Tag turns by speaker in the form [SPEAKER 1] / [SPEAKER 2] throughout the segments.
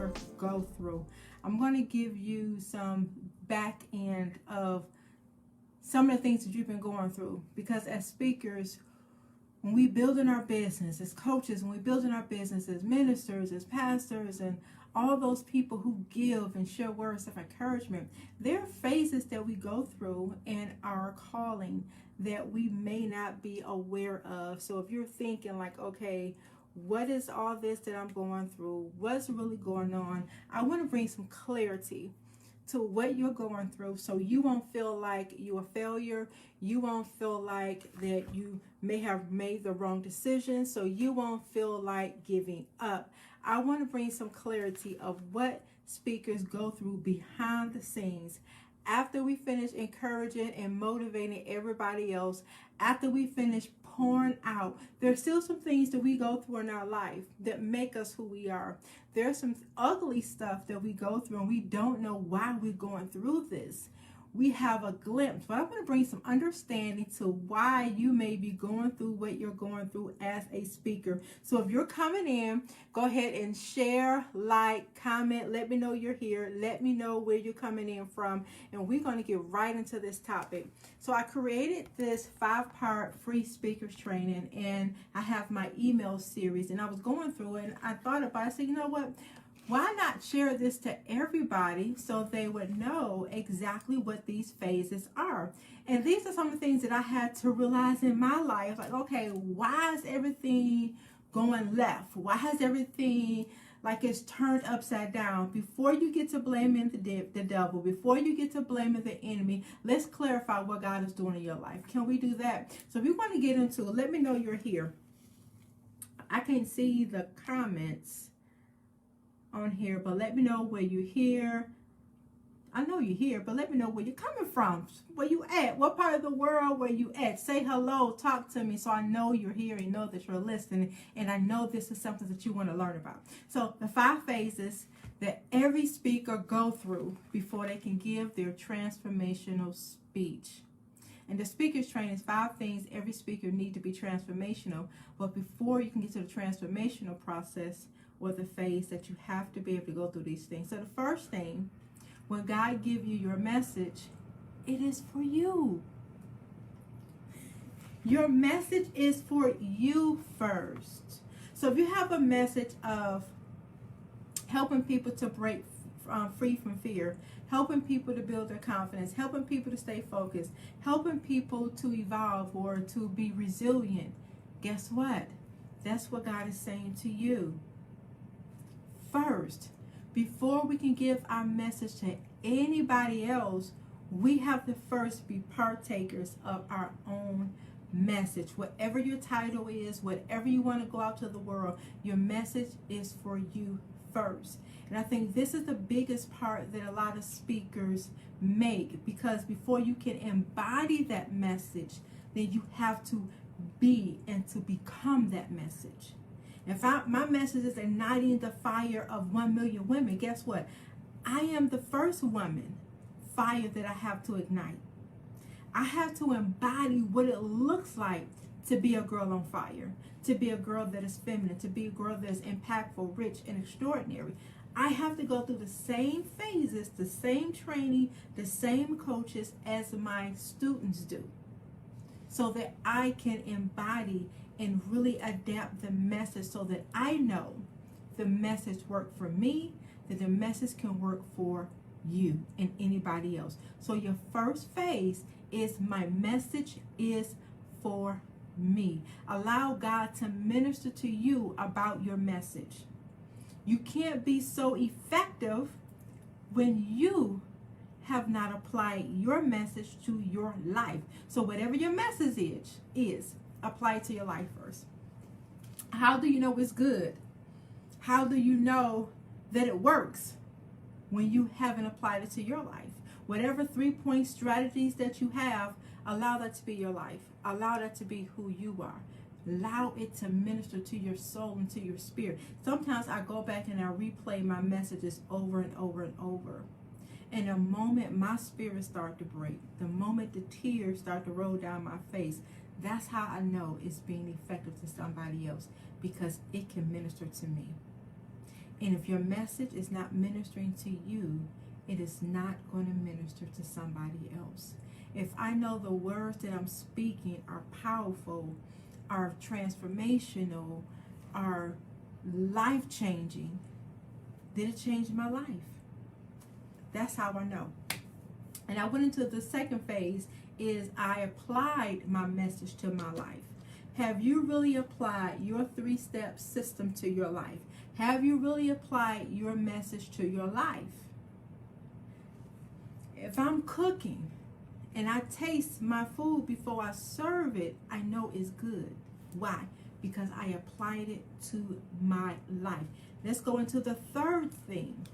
[SPEAKER 1] speaker go through. I'm going to give you some back end of some of the things that you've been going through, because as speakers, when we build in our business, as coaches, when we build in our business, as ministers, as pastors, and all those people who give and share words of encouragement, there are phases that we go through in our calling that we may not be aware of. So if you're thinking like, okay, what is all this that I'm going through? What's really going on? I want to bring some clarity to what you're going through, so you won't feel like you're a failure. You won't feel like that you may have made the wrong decision, so you won't feel like giving up. I want to bring some clarity of what speakers go through behind the scenes. After we finish encouraging and motivating everybody else, after we finish pouring out, there's still some things that we go through in our life that make us who we are. There's some ugly stuff that we go through and we don't know why we're going through this. We have a glimpse, but I'm going to bring some understanding to why you may be going through what you're going through as a speaker. So if you're coming in, go ahead and share, like, comment, let me know you're here, let me know where you're coming in from, and we're going to get right into this topic. So I created this 5-part free speakers training, and I have my email series, and I was going through it, and I thought about it. I said, you know what? Why not share this to everybody so they would know exactly what these phases are? And these are some of the things that I had to realize in my life. Like, okay, why is everything going left? Why has everything like it's turned upside down? Before you get to blaming the devil, before you get to blaming the enemy, let's clarify what God is doing in your life. Can we do that? So if you want to get into it, let me know you're here. I can't see the comments on here, but let me know where you're here. I know you're here, but let me know where you're coming from, where you at, what part of the world where you at. Say hello, talk to me, so I know you're here and know that you're listening, and I know this is something that you want to learn about. So the 5 phases that every speaker go through before they can give their transformational speech. And the speaker's training is 5 things every speaker need to be transformational. But before you can get to the transformational process, or the phase, that you have to be able to go through these things. So the first thing, when God gives you your message, it is for you. Your message is for you first. So if you have a message of helping people to break free from fear, helping people to build their confidence, helping people to stay focused, helping people to evolve or to be resilient, guess what? That's what God is saying to you. First, before we can give our message to anybody else, we have to first be partakers of our own message. Whatever your title is, whatever you want to go out to the world, your message is for you first. And I think this is the biggest part that a lot of speakers make, because before you can embody that message, then you have to be and to become that message. If my message is igniting the fire of 1 million women, guess what? I am the first woman fire that I have to ignite. I have to embody what it looks like to be a girl on fire, to be a girl that is feminine, to be a girl that is impactful, rich, and extraordinary. I have to go through the same phases, the same training, the same coaches as my students do, so that I can embody and really adapt the message, so that I know the message worked for me, that the message can work for you and anybody else. So your first phase is my message is for me. Allow God to minister to you about your message. You can't be so effective when you have not applied your message to your life. So whatever your message is apply it to your life first. How do you know it's good? How do you know that it works when you haven't applied it to your life? Whatever 3-point strategies that you have, allow that to be your life. Allow that to be who you are. Allow it to minister to your soul and to your spirit. Sometimes I go back and I replay my messages over and over and over. And the moment my spirit starts to break, the moment the tears start to roll down my face, that's how I know it's being effective to somebody else, because it can minister to me. And if your message is not ministering to you, it is not going to minister to somebody else. If I know the words that I'm speaking are powerful, are transformational, are life-changing, then it changed my life. That's how I know. And I went into the second phase, is I applied my message to my life. Have you really applied your 3-step system to your life? Have you really applied your message to your life? If I'm cooking and I taste my food before I serve it, I know it's good. Why? Because I applied it to my life. Let's go into the third thing.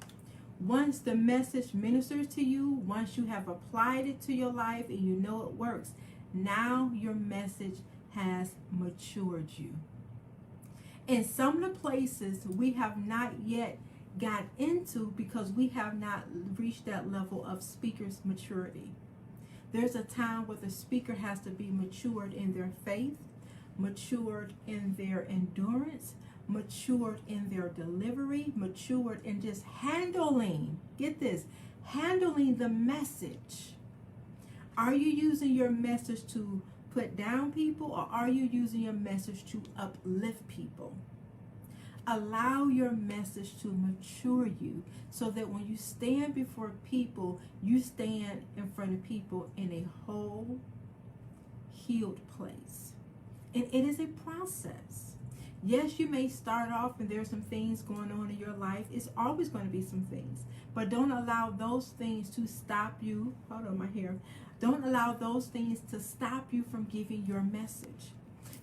[SPEAKER 1] Once the message ministers to you, once you have applied it to your life and you know it works, now your message has matured you. In some of the places we have not yet got into because we have not reached that level of speaker's maturity. There's a time where the speaker has to be matured in their faith, matured in their endurance, matured in their delivery, matured in just handling, get this, handling the message. Are you using your message to put down people, or are you using your message to uplift people? Allow your message to mature you so that when you stand before people, you stand in front of people in a whole, healed place. And it is a process. Yes, you may start off and there's some things going on in your life. It's always going to be some things. But don't allow those things to stop you. Hold on, my hair. Don't allow those things to stop you from giving your message.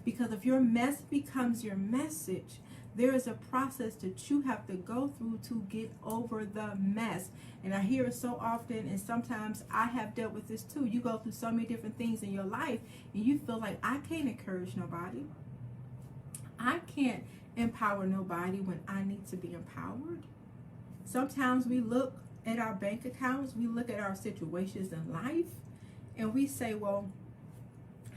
[SPEAKER 1] Because if your mess becomes your message, there is a process that you have to go through to get over the mess. And I hear it so often, and sometimes I have dealt with this too. You go through so many different things in your life, and you feel like, I can't encourage nobody. I can't empower nobody when I need to be empowered. Sometimes we look at our bank accounts, we look at our situations in life, and we say, well,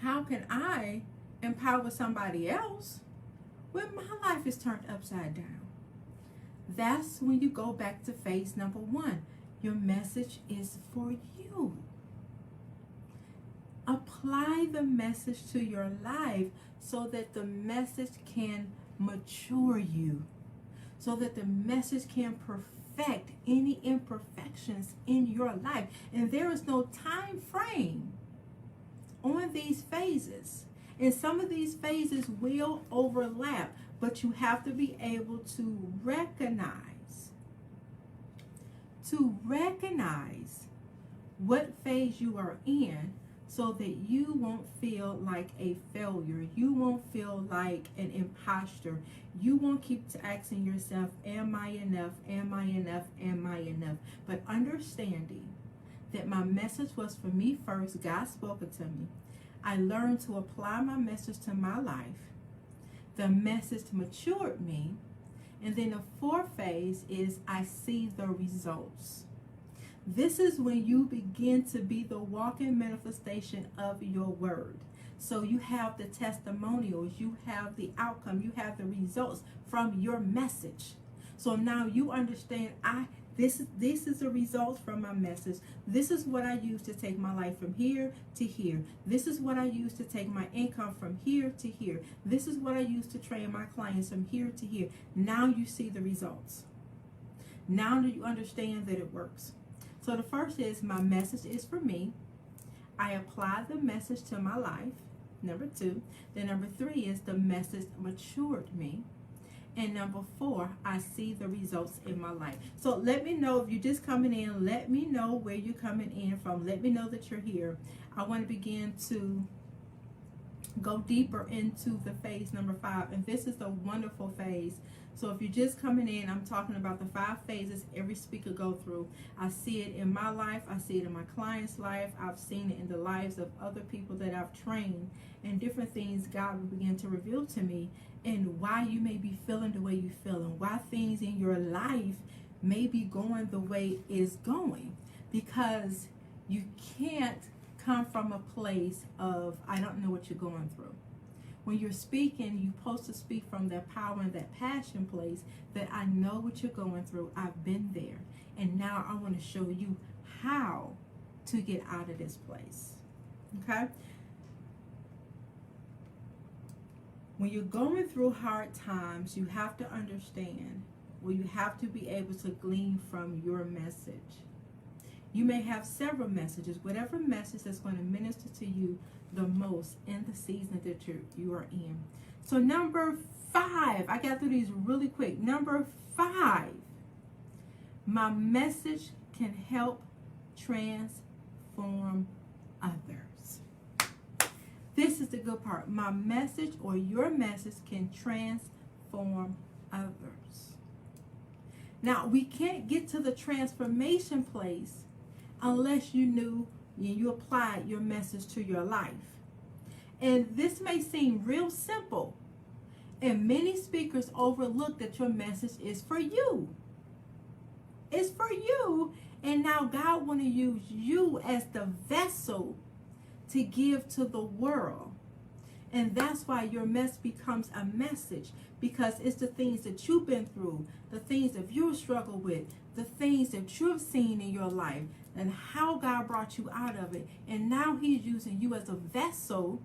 [SPEAKER 1] how can I empower somebody else when my life is turned upside down? That's when you go back to phase number 1. Your message is for you. Apply the message to your life so that the message can mature you, so that the message can perfect any imperfections in your life. And there is no time frame on these phases. And some of these phases will overlap, but you have to be able to recognize what phase you are in, so that you won't feel like a failure. You won't feel like an imposter. You won't keep asking yourself, am I enough? Am I enough? Am I enough? But understanding that my message was for me first. God spoke it to me. I learned to apply my message to my life. The message matured me. And then the fourth phase is I see the results. This is when you begin to be the walking manifestation of your word. So you have the testimonials, you have the outcome, you have the results from your message. So now you understand, this is the results from my message. This is what I use to take my life from here to here. This is what I use to take my income from here to here. This is what I use to train my clients from here to here. Now you see the results. Now that you understand that it works. So the first is, my message is for me. I apply the message to my life. Number 2. Then number 3 is the message matured me. And number 4, I see the results in my life. So let me know if you're just coming in. Let me know where you're coming in from. Let me know that you're here. I want to begin to go deeper into the phase number 5. And this is the wonderful phase. So if you're just coming in, I'm talking about the 5 phases every speaker go through. I see it in my life. I see it in my client's life. I've seen it in the lives of other people that I've trained, and different things God will begin to reveal to me, and why you may be feeling the way you feel, and why things in your life may be going the way it's going. Because you can't come from a place of, I don't know what you're going through. When you're speaking, you're supposed to speak from that power and that passion place, that I know what you're going through. I've been there. And now I want to show you how to get out of this place. Okay? When you're going through hard times, you have to understand, or you have to be able to glean from your message. You may have several messages, whatever message that's going to minister to you the most in the season that you are in. So number 5, I got through these really quick. Number 5, my message can help transform others. This is the good part. My message or your message can transform others. Now, we can't get to the transformation place unless you knew and you applied your message to your life. And this may seem real simple, and many speakers overlook that your message is for you. It's for you, and now God want to use you as the vessel to give to the world. And that's why your message becomes a message, because it's the things that you've been through, the things that you struggle with, the things that you've seen in your life, and how God brought you out of it. And now he's using you as a vessel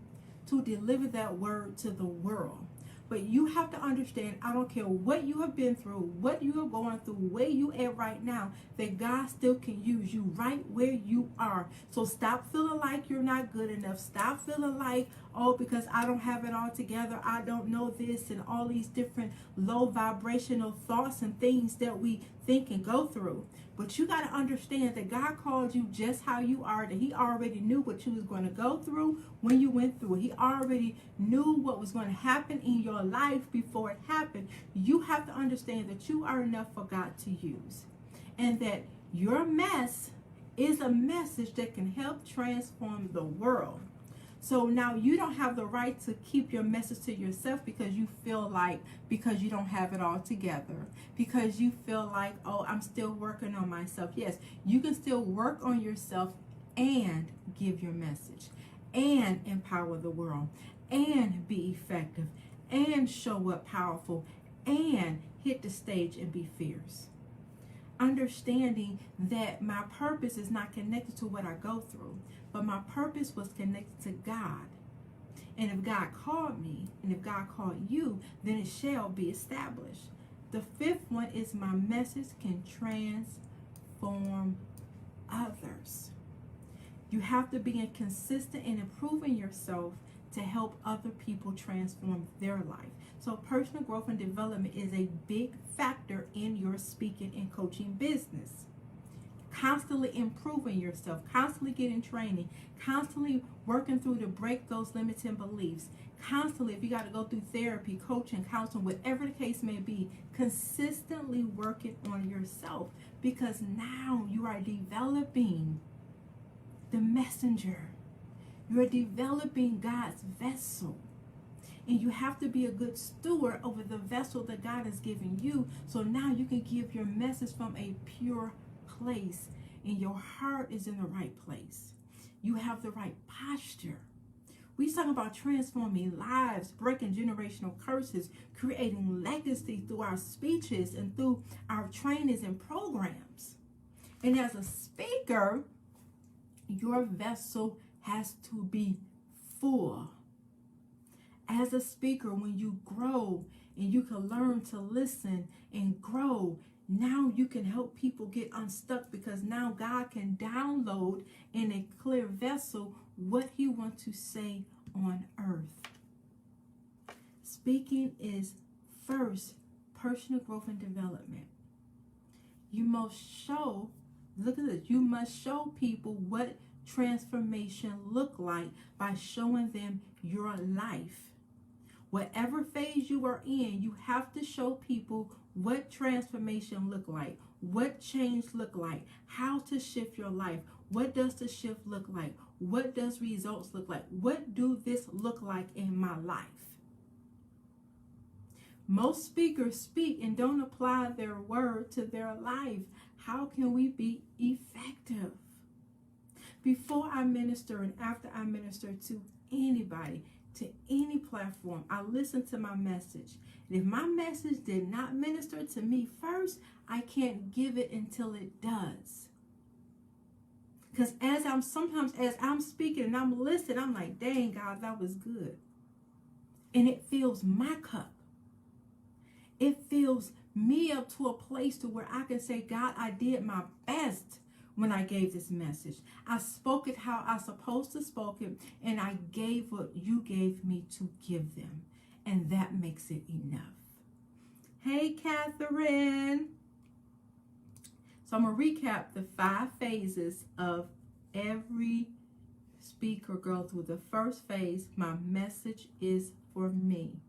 [SPEAKER 1] to deliver that word to the world. But you have to understand, I don't care what you have been through, what you are going through, where you at right now, that God still can use you right where you are. So stop feeling like you're not good enough. Stop feeling like, oh, because I don't have it all together, I don't know this, and all these different low vibrational thoughts and things that we think and go through. But you got to understand that God called you just how you are, that he already knew what you was going to go through when you went through it. He already knew what was going to happen in your life before it happened. You have to understand that you are enough for God to use, and that your mess is a message that can help transform the world. So now you don't have the right to keep your message to yourself because you feel like, because you don't have it all together, because you feel like, oh, I'm still working on myself. Yes, you can still work on yourself and give your message and empower the world and be effective and show up powerful and hit the stage and be fierce. Understanding that my purpose is not connected to what I go through, but my purpose was connected to God. And if God called me, and if God called you, then it shall be established. The 5th one is my message can transform others. You have to be consistent in improving yourself to help other people transform their life. So personal growth and development is a big factor in your speaking and coaching business. Constantly improving yourself, constantly getting training, constantly working through to break those limiting beliefs. Constantly, if you got to go through therapy, coaching, counseling, whatever the case may be, consistently working on yourself, because now you are developing the messenger. You're developing God's vessel. And you have to be a good steward over the vessel that God has given you. So now you can give your message from a pure place, and your heart is in the right place. You have the right posture. We're talking about transforming lives, breaking generational curses, creating legacy through our speeches and through our trainings and programs. And as a speaker, your vessel has to be full. As a speaker, when you grow and you can learn to listen and grow, now you can help people get unstuck, because now God can download in a clear vessel what he wants to say on earth. Speaking is first personal growth and development. You must show, look at this, you must show people what transformation look like by showing them your life. Whatever phase you are in, you have to show people what transformation look like, what change look like, how to shift your life. What does the shift look like? What does results look like? What do this look like in my life? Most speakers speak and don't apply their word to their life. How can we be effective? Before I minister and after I minister to anybody, to any platform. I listen to my message. And if my message did not minister to me first, I can't give it until it does. Because as I'm speaking and I'm listening, I'm like, dang, God, that was good. And it fills my cup. It fills me up to a place to where I can say, God, I did my best when I gave this message. I spoke it how I supposed to spoke it, and I gave what you gave me to give them. And that makes it enough. Hey, Catherine. So I'm going to recap the 5 phases of every speaker go through. The first phase, my message is for me.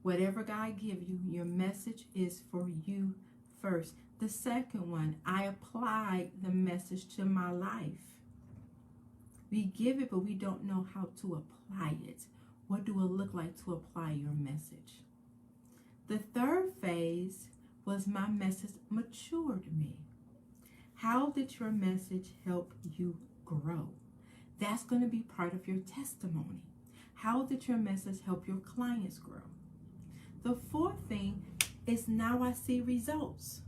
[SPEAKER 1] Whatever God give you, your message is for you first. The second one, I apply the message to my life. We give it, but we don't know how to apply it. What do it look like to apply your message? The third phase was my message matured me. How did your message help you grow? That's going to be part of your testimony. How did your message help your clients grow? The fourth thing is now I see results.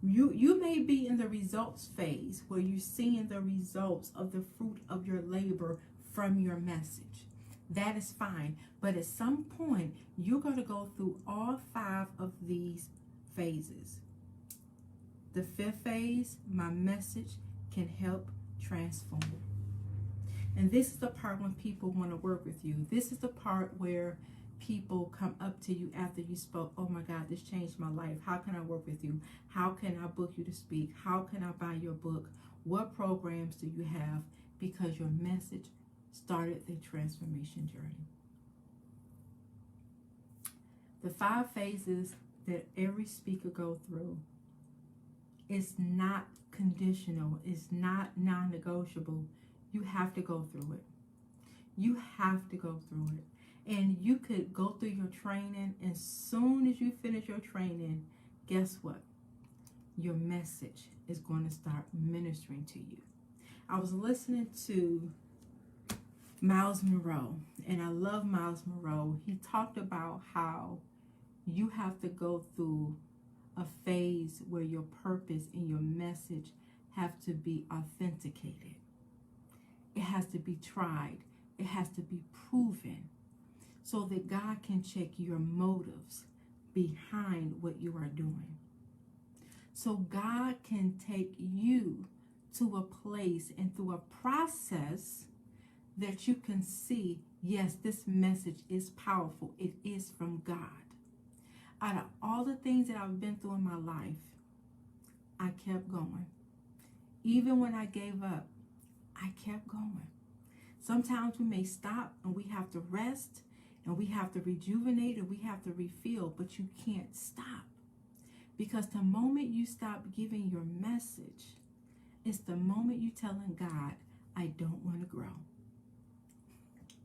[SPEAKER 1] You may be in the results phase where you're seeing the results of the fruit of your labor from your message. That is fine. But at some point, you're going to go through all 5 of these phases. The 5th phase, my message can help transform. And this is the part when people want to work with you. This is the part where people come up to you after you spoke. Oh my God, this changed my life. How can I work with you? How can I book you to speak? How can I buy your book? What programs do you have? Because your message started the transformation journey. The 5 phases that every speaker go through is not conditional. It's not non-negotiable. You have to go through it. You have to go through it. And you could go through your training, and as soon as you finish your training, guess what? Your message is going to start ministering to you. I was listening to Miles Monroe, and I love Miles Monroe. He talked about how you have to go through a phase where your purpose and your message have to be authenticated. It has to be tried. It has to be proven, so that God can check your motives behind what you are doing. So God can take you to a place and through a process that you can see, yes, this message is powerful. It is from God. Out of all the things that I've been through in my life, I kept going. Even when I gave up, I kept going. Sometimes we may stop and we have to rest, and we have to rejuvenate, and we have to refill, but you can't stop. Because the moment you stop giving your message, it's the moment you telling God, I don't want to grow.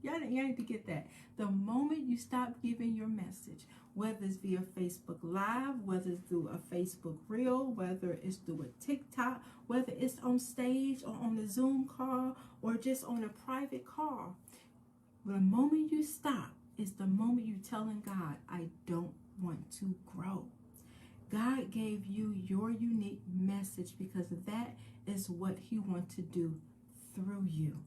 [SPEAKER 1] Y'all need to get that. The moment you stop giving your message, whether it's via Facebook Live, whether it's through a Facebook Reel, whether it's through a TikTok, whether it's on stage or on a Zoom call or just on a private call, the moment you stop is the moment you're telling God, I don't want to grow. God gave you your unique message because that is what he wants to do through you.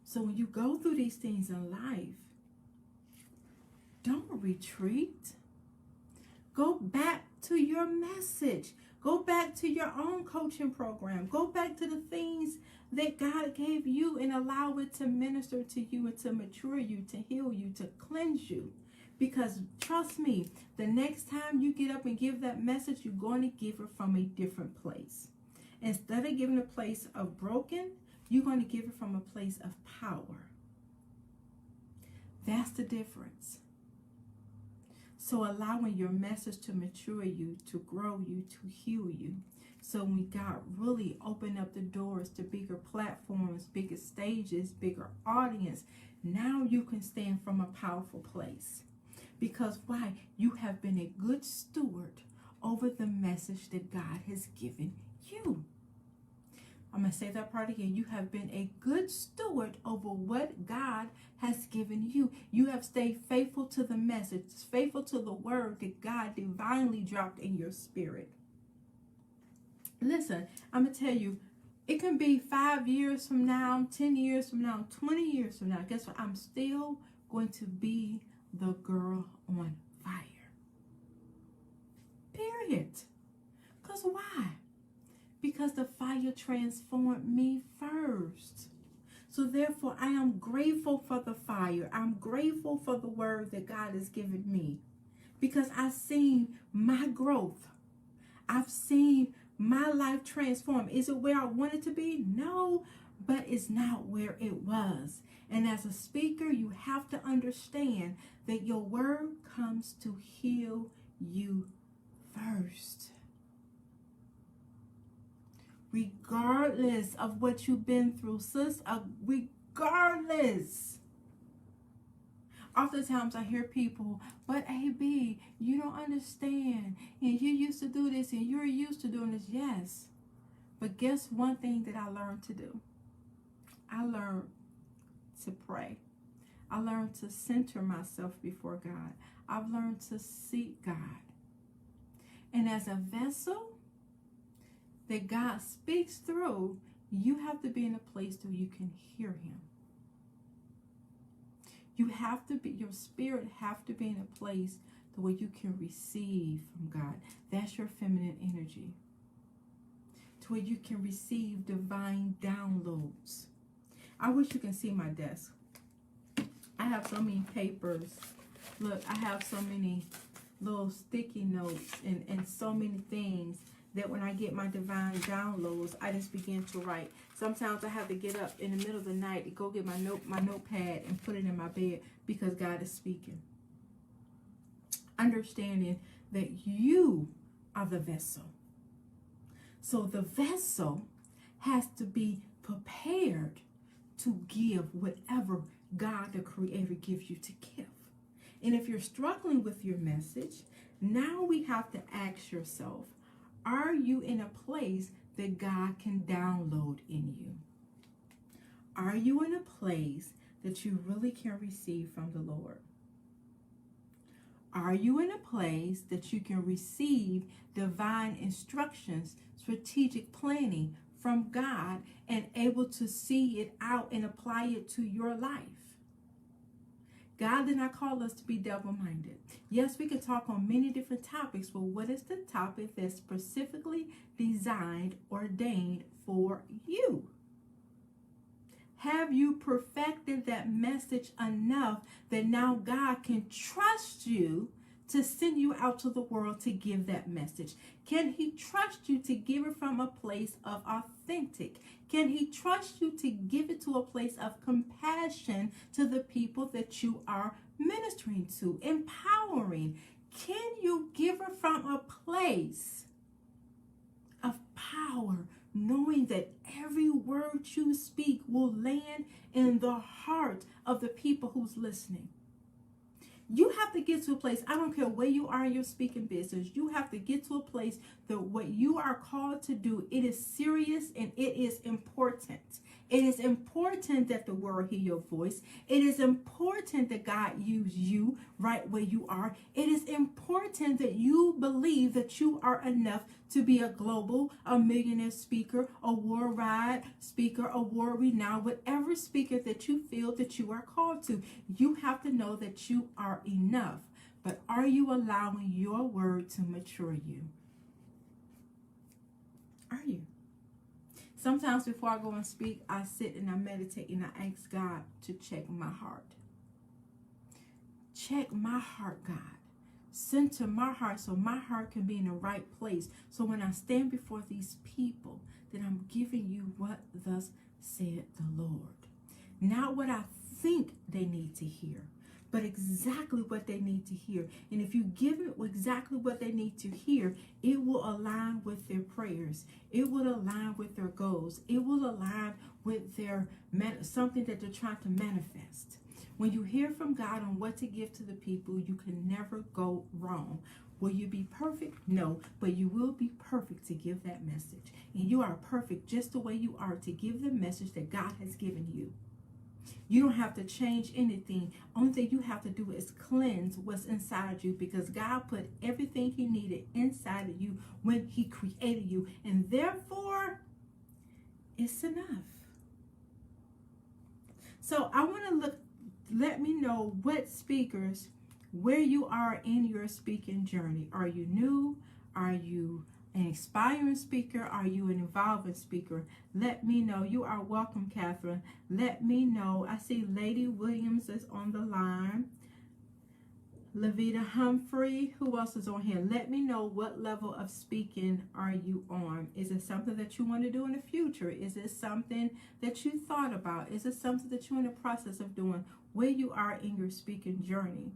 [SPEAKER 1] So when you go through these things in life, don't retreat. Go back to your message. Go back to your own coaching program. Go back to the things that God gave you and allow it to minister to you and to mature you, to heal you, to cleanse you. Because trust me, the next time you get up and give that message, you're going to give it from a different place. Instead of giving a place of broken, you're going to give it from a place of power. That's the difference. So allowing your message to mature you, to grow you, to heal you. So when God really opened up the doors to bigger platforms, bigger stages, bigger audience, now you can stand from a powerful place. Because why? You have been a good steward over the message that God has given you. I'm going to say that part again. You have been a good steward over what God has given you. You have stayed faithful to the message, faithful to the word that God divinely dropped in your spirit. Listen, I'm going to tell you, it can be 5 years from now, 10 years from now, 20 years from now. Guess what? I'm still going to be the girl on fire. Period. Because why? Because the fire transformed me first. So therefore, I am grateful for the fire. I'm grateful for the word that God has given me. Because I've seen my growth. I've seen my life transform. Is it where I want it to be? No, but it's not where it was. And as a speaker, you have to understand that your word comes to heal you first. Regardless of what you've been through, sis, regardless. Oftentimes I hear people, but AB, you don't understand, and you used to do this, and you're used to doing this. Yes, but guess one thing that I learned to do? I learned to pray. I learned to center myself before God. I've learned to seek God. And as a vessel that God speaks through, you have to be in a place where you can hear him. You have to be, your spirit have to be in a place where you can receive from God. That's your feminine energy. To where you can receive divine downloads. I wish you can see my desk. I have so many papers. Look, I have so many little sticky notes and so many things that when I get my divine downloads, I just begin to write. Sometimes I have to get up in the middle of the night to go get my notepad and put it in my bed because God is speaking. Understanding that you are the vessel. So the vessel has to be prepared to give whatever God, the Creator, gives you to give. And if you're struggling with your message, now we have to ask yourself, are you in a place that God can download in you? Are you in a place that you really can receive from the Lord? Are you in a place that you can receive divine instructions, strategic planning from God, and able to see it out and apply it to your life? God did not call us to be double-minded. Yes, we could talk on many different topics, but what is the topic that's specifically designed, ordained for you? Have you perfected that message enough that now God can trust you to send you out to the world to give that message? Can he trust you to give it from a place of authentic? Can he trust you to give it to a place of compassion to the people that you are ministering to, empowering? Can you give it from a place of power, knowing that every word you speak will land in the heart of the people who's listening? You have to get to a place, I don't care where you are in your speaking business, you have to get to a place that what you are called to do, it is serious and it is important. It is important that the world hear your voice. It is important that God use you right where you are. It is important that you believe that you are enough to be a global, a millionaire speaker, a worldwide speaker, a world renowned, whatever speaker that you feel that you are called to. You have to know that you are enough. But are you allowing your word to mature you? Are you? Sometimes before I go and speak, I sit and I meditate and I ask God to check my heart. Check my heart, God. Center my heart so my heart can be in the right place. So when I stand before these people, that I'm giving you what thus said the Lord. Not what I think they need to hear, but exactly what they need to hear. And if you give it exactly what they need to hear, it will align with their prayers. It will align with their goals. It will align with their something that they're trying to manifest. When you hear from God on what to give to the people, you can never go wrong. Will you be perfect? No, but you will be perfect to give that message. And you are perfect just the way you are to give the message that God has given you. You don't have to change anything. Only thing you have to do is cleanse what's inside you, because God put everything he needed inside of you when he created you. And therefore, it's enough. So I want to let me know what speakers, where you are in your speaking journey. Are you new? Are you an inspiring speaker? Are you an evolving speaker? Let me know. You are welcome, Catherine. Let me know. I see Lady Williams is on the line. Levita Humphrey. Who else is on here? Let me know, what level of speaking are you on? Is it something that you want to do in the future? Is it something that you thought about? Is it something that you're in the process of doing? Where you are in your speaking journey?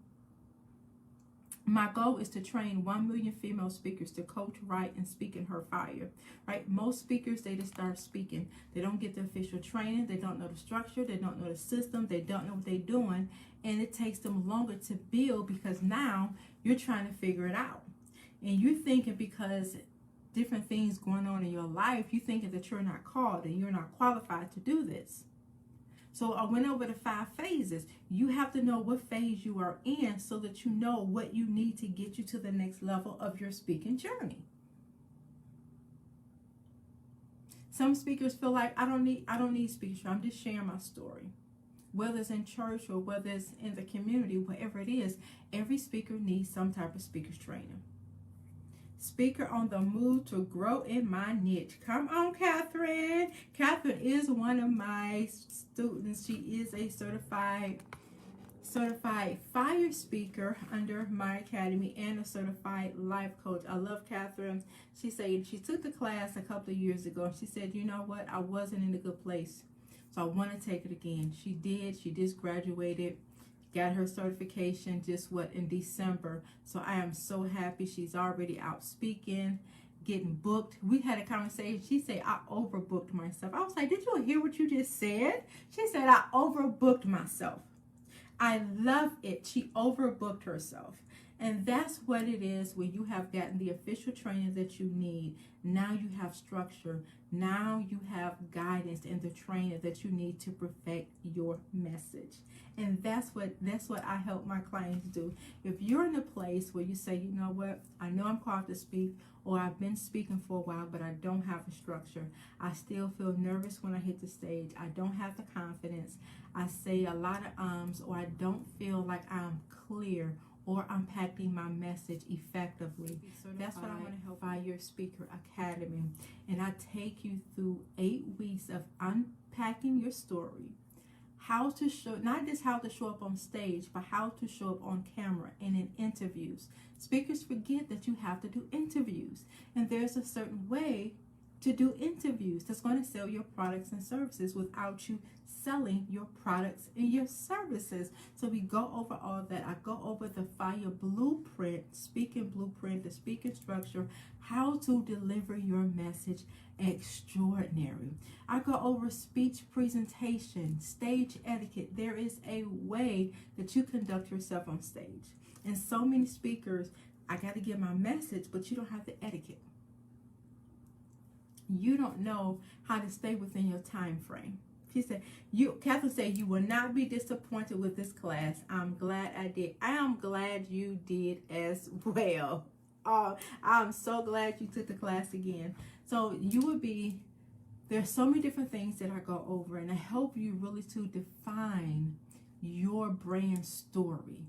[SPEAKER 1] My goal is to train 1 million female speakers to coach, write, and speak in her fire. Right? Most speakers, they just start speaking. They don't get the official training. They don't know the structure. They don't know the system. They don't know what they're doing. And it takes them longer to build, because now you're trying to figure it out. And you're thinking, because different things going on in your life, you're thinking that you're not called and you're not qualified to do this. So I went over the 5 phases. You have to know what phase you are in so that you know what you need to get you to the next level of your speaking journey. Some speakers feel like, I don't need speakers. I'm just sharing my story. Whether it's in church or whether it's in the community, whatever it is, every speaker needs some type of speaker's training. Speaker on the move to grow in my niche. Come on, Catherine. Catherine is one of my students. She is a certified fire speaker under my academy and a certified life coach. I love Catherine. She said she took the class a couple of years ago. She said, you know what? I wasn't in a good place, so I want to take it again. She did. She just graduated. Got her certification in December. So I am so happy. She's already out speaking, getting booked. We had a conversation. She said, I overbooked myself. I was like, did you hear what you just said? She said, I overbooked myself. I love it. She overbooked herself. And that's what it is when you have gotten the official training that you need. Now you have structure. Now you have guidance and the training that you need to perfect your message. And that's what I help my clients do. If you're in a place where you say, you know what, I know I'm called to speak, or I've been speaking for a while, but I don't have a structure. I still feel nervous when I hit the stage. I don't have the confidence. I say a lot of ums, or I don't feel like I'm clear or unpacking my message effectively. That's what I want to help by your Speaker Academy. And I take you through 8 weeks of unpacking your story. How to show, not just how to show up on stage, but how to show up on camera and in interviews. Speakers forget that you have to do interviews. And there's a certain way to do interviews that's going to sell your products and services without you selling your products and your services. So we go over all that. I go over the fire blueprint, speaking blueprint, the speaking structure, how to deliver your message extraordinary. I go over speech presentation, stage etiquette. There is a way that you conduct yourself on stage. And so many speakers, I got to get my message, but you don't have the etiquette. You don't know how to stay within your time frame. She said, Catherine said, you will not be disappointed with this class. I'm glad I did. I am glad you did as well. I'm so glad you took the class again. So you would be, there's so many different things that I go over, and I help you really to define your brand story.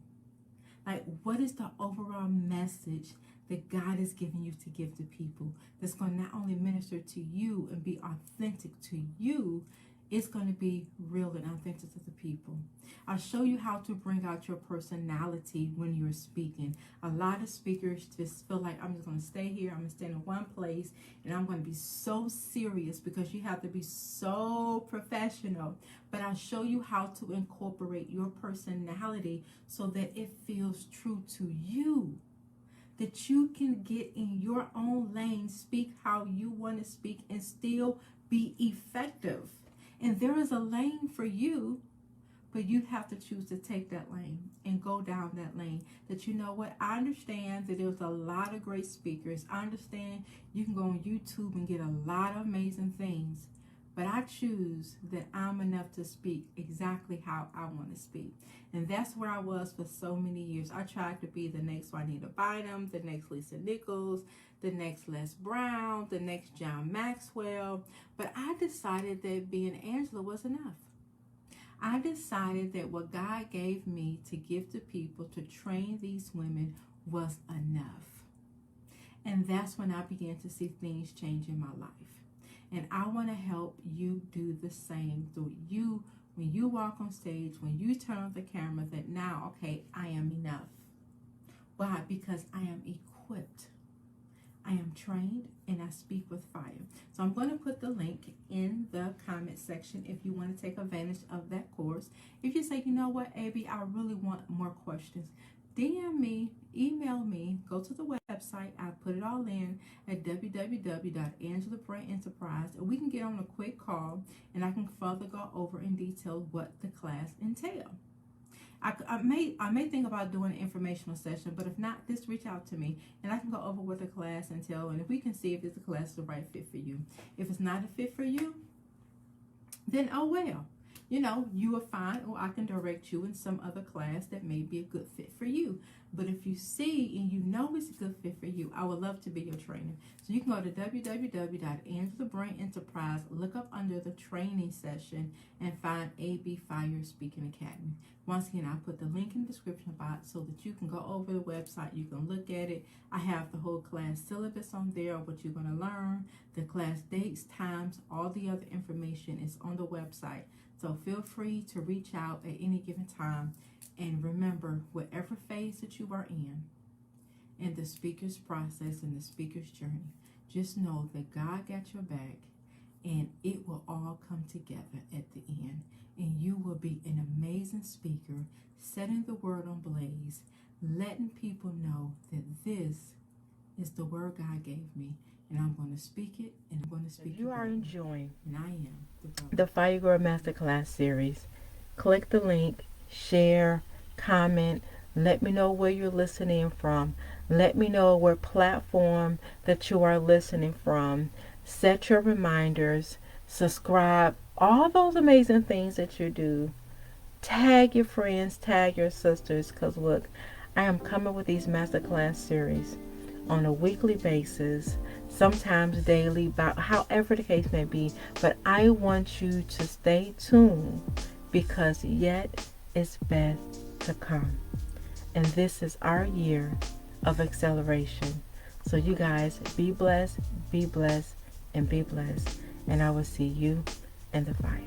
[SPEAKER 1] Like, what is the overall message that God is giving you to give to people that's going to not only minister to you and be authentic to you, it's going to be real and authentic to the people. I'll show you how to bring out your personality when you're speaking. A lot of speakers just feel like, I'm just going to stay here, I'm going to stand in one place, and I'm going to be so serious, because you have to be so professional. But I'll show you how to incorporate your personality so that it feels true to you, that you can get in your own lane, speak how you want to speak, and still be effective. And there is a lane for you, But you have to choose to take that lane and go down that lane. That, you know what, I understand that there's a lot of great speakers. I understand you can go on YouTube and get a lot of amazing things. But I choose that I'm enough to speak exactly how I want to speak. And that's where I was for so many years. I tried to be the next Juanita Bynum, the next Lisa Nichols, the next Les Brown, the next John Maxwell. But I decided that being Angela was enough. I decided that what God gave me to give to people to train these women was enough. And that's when I began to see things change in my life. And I want to help you do the same through you. When you walk on stage, when you turn on the camera, that now, okay, I am enough. Why? Because I am equipped. I am trained and I speak with fire. So I'm going to put the link in the comment section if you want to take advantage of that course. If you say, you know what, AB, I really want more questions, DM me, email me, go to the website. I put it all in at www.angelabrandenterprise, and we can get on a quick call and I can further go over in detail what the class entails. I may think about doing an informational session, but if not, just reach out to me and I can go over what the class entails, and if we can see if this class is the right fit for you. If it's not a fit for you, then oh well. You know, you are fine, or I can direct you in some other class that may be a good fit for you. But if you see and you know it's a good fit for you, I would love to be your trainer. So you can go to www.angelabrandenterprise, look up under the training session, and find AB Fire Speaking Academy. Once again, I'll put the link in the description box so that you can go over the website, you can look at it. I have the whole class syllabus on there, what you're going to learn, the class dates, times, all the other information is on the website. So feel free to reach out at any given time. And remember, whatever phase that you are in the speaker's process and the speaker's journey, just know that God got your back and it will all come together at the end. And you will be an amazing speaker, setting the word on blaze, letting people know that this is the word God gave me. And I'm going to speak it, and I'm going to speak it. If you are enjoying, and I am, the Fire Girl Masterclass series, click the link, share, comment, let me know where you're listening from. Let me know what platform that you are listening from. Set your reminders, subscribe, all those amazing things that you do. Tag your friends, tag your sisters, because look, I am coming with these Masterclass series on a weekly basis, sometimes daily, about however the case may be. But I want you to stay tuned, because yet is best to come. And this is our year of acceleration. So you guys, be blessed, and be blessed. And I will see you in the fire.